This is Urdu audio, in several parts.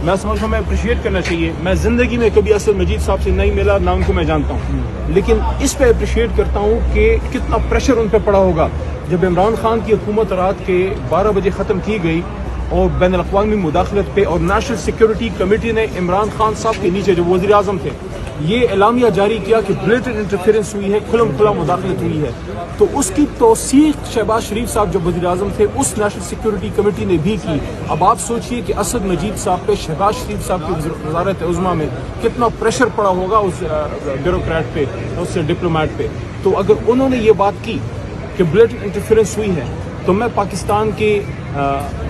میں سمجھتا ہوں میں اپریشیٹ کرنا چاہیے. میں زندگی میں کبھی اسد مجید صاحب سے نہیں ملا، نہ ان کو میں جانتا ہوں، لیکن اس پہ اپریشیٹ کرتا ہوں کہ کتنا پریشر ان پہ پڑا ہوگا جب عمران خان کی حکومت رات کے 12 بجے ختم کی گئی اور بین الاقوامی مداخلت پہ اور نیشنل سیکیورٹی کمیٹی نے عمران خان صاحب کے نیچے جو وزیر اعظم تھے یہ اعلامیہ جاری کیا کہ بلیٹنٹ انٹرفیئرنس ہوئی ہے، کھلم کھلا مداخلت ہوئی ہے. تو اس کی توثیق شہباز شریف صاحب جو وزیر اعظم تھے اس نیشنل سیکیورٹی کمیٹی نے بھی کی. اب آپ سوچئے کہ اسد مجید صاحب پہ شہباز شریف صاحب کی وزارت عظمیٰ میں کتنا پریشر پڑا ہوگا اس بیوروکریٹ پہ، اس ڈپلومیٹ پہ. تو اگر انہوں نے یہ بات کی کہ بلیٹنٹ انٹرفیئرنس ہوئی ہے تو میں پاکستان کی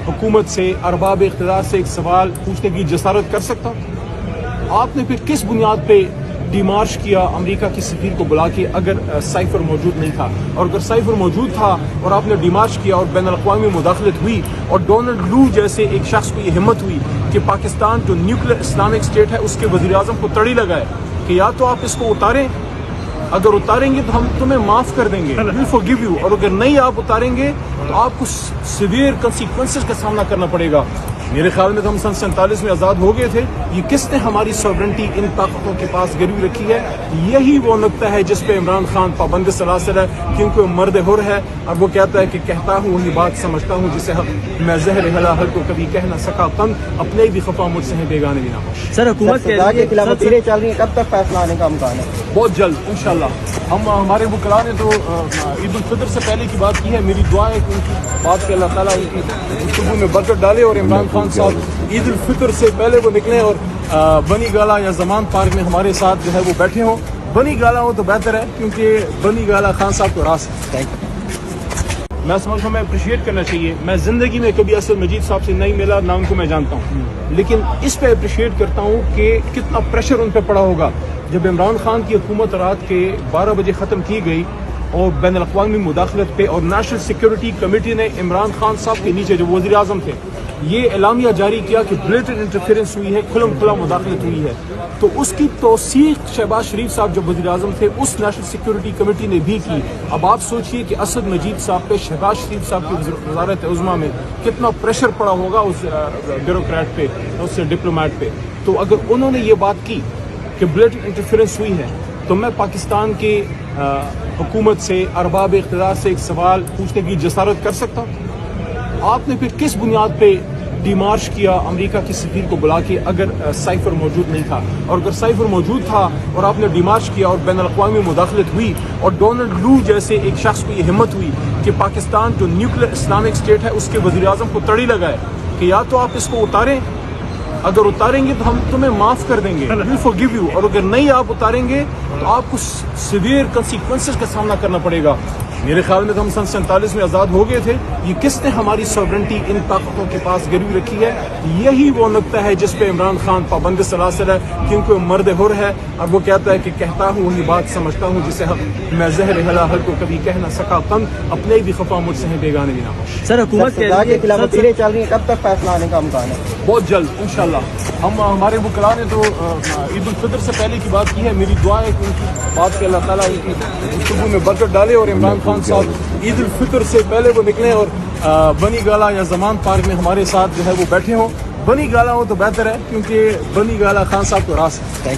حکومت سے، ارباب اقتدار سے ایک سوال پوچھنے کی جسارت کر سکتا ہوں. آپ نے پھر کس بنیاد پہ ڈیمارش کیا امریکہ کی سفیر کو بلا کے اگر سائفر موجود نہیں تھا؟ اور اگر سائفر موجود تھا اور آپ نے ڈیمارش کیا اور بین الاقوامی مداخلت ہوئی اور ڈونلڈ لو جیسے ایک شخص کو یہ ہمت ہوئی کہ پاکستان جو نیوکلیر اسلامک اسٹیٹ ہے اس کے وزیر اعظم کو تڑی لگائے کہ یا تو آپ اس کو اتاریں، اگر اتاریں گے تو ہم تمہیں معاف کر دیں گے، وی فارگیو یو، اور اگر نہیں آپ اتاریں گے تو آپ کو سیویئر کنسیکوینسز کا سامنا کرنا پڑے گا. میرے خیال میں تو ہم سن 47 میں آزاد ہو گئے تھے. یہ کس نے ہماری سوورنٹی ان طاقتوں کے پاس گروی رکھی ہے؟ یہی وہ نقطہ ہے جس پہ عمران خان پابند سلاسل ہے، کیونکہ وہ مرد حر ہے اور وہ کہتا ہے کہ کہتا ہوں وہی بات سمجھتا ہوں جسے میں زہر حل کو کبھی کہہ نہ سکا تنگ، اپنے بھی خفا مجھ سے ہیں بیگانے بھی نہ ہوش. سر حکومت کے خلاف اپیلیں چل رہی ہیں، کب تک فیصلہ آنے کا امکان ہے؟ بہت جلد انشاءاللہ. ہمارے وکلاء نے تو عید الفطر سے پہلے کی بات کی ہے. میری دعا ہے کہ ان کی بات پہ اللہ تعالیٰ ان کی گفتگو میں برکت ڈالے اور عمران خان صاحب عید الفطر سے پہلے وہ نکلیں اور بنی گالا یا زمان پارک میں ہمارے ساتھ جو ہے وہ بیٹھے ہوں. بنی گالا ہو تو بہتر ہے کیونکہ بنی گالا خان صاحب کو راس ہے. میں سمجھتا ہوں میں اپریشیٹ کرنا چاہیے. میں زندگی میں کبھی اسد مجید صاحب سے نہیں ملا، نہ ان کو میں جانتا ہوں، لیکن اس پہ اپریشیٹ کرتا ہوں کہ کتنا پریشر ان پہ پڑا ہوگا جب عمران خان کی حکومت رات کے 12 بجے ختم کی گئی اور بین الاقوامی مداخلت پہ اور نیشنل سیکیورٹی کمیٹی نے عمران خان صاحب کے نیچے جو وزیر اعظم تھے یہ اعلامیہ جاری کیا کہ بلیٹنٹ انٹرفیئرنس ہوئی ہے، کھلم کھلا مداخلت ہوئی ہے. تو اس کی توثیق شہباز شریف صاحب جو وزیر اعظم تھے اس نیشنل سیکیورٹی کمیٹی نے بھی کی. اب آپ سوچئے کہ اسد مجید صاحب پہ شہباز شریف صاحب کی وزارت عظمیٰ میں کتنا پریشر پڑا ہوگا اس بیوروکریٹ پہ، اس ڈپلومیٹ پہ. تو اگر انہوں نے یہ بات کی کہ بلیٹنٹ انٹرفیئرنس ہوئی ہے تو میں پاکستان کی حکومت سے، ارباب اقتدار سے ایک سوال پوچھنے کی جسارت کر سکتا ہوں. آپ نے پھر کس بنیاد پہ ڈیمارش کیا امریکہ کی سفیر کو بلا کے اگر سائفر موجود نہیں تھا؟ اور اگر سائفر موجود تھا اور آپ نے ڈیمارش کیا اور بین الاقوامی مداخلت ہوئی اور ڈونلڈ لو جیسے ایک شخص کو یہ ہمت ہوئی کہ پاکستان جو نیوکلیر اسلامک اسٹیٹ ہے اس کے وزیر اعظم کو تڑی لگائے کہ یا تو آپ اس کو اتاریں، اگر اتاریں گے تو ہم تمہیں معاف کر دیں گے، وی فارگیو یو، اور اگر نہیں آپ اتاریں گے تو آپ کو سیویئر کنسیکوینسز کا سامنا کرنا پڑے گا. میرے خیال میں تو ہم سن 47 میں آزاد ہو گئے تھے. یہ کس نے ہماری سوورنٹی ان طاقتوں کے پاس گروی رکھی ہے؟ یہی وہ نقطہ ہے جس پہ عمران خان پابند سلاسل ہے، کیونکہ وہ مرد حر ہے اور وہ کہتا ہے کہ کہتا ہوں وہی بات سمجھتا ہوں جسے میں زہر حل کو کبھی کہہ نہ سکا تنگ، اپنے بھی خفا مجھ سے ہیں بیگانے بھی نہ ہوش. سر حکومت کے خلاف اپیلیں چل رہی ہیں، کب تک فیصلہ آنے کا امکان ہے؟ بہت جلد انشاءاللہ. ہمارے وکلاء نے تو عید الفطر سے پہلے کی بات کی ہے. میری دعا ہے کہ ان کی بات پہ اللہ تعالیٰ ان کی گفتگو میں برکت ڈالے اور عمران خان صاحب عید الفطر سے پہلے وہ نکلیں اور بنی گالا یا زمان پارک میں ہمارے ساتھ جو ہے وہ بیٹھے ہوں. بنی گالا ہو تو بہتر ہے کیونکہ بنی گالا خان صاحب کو راس ہے.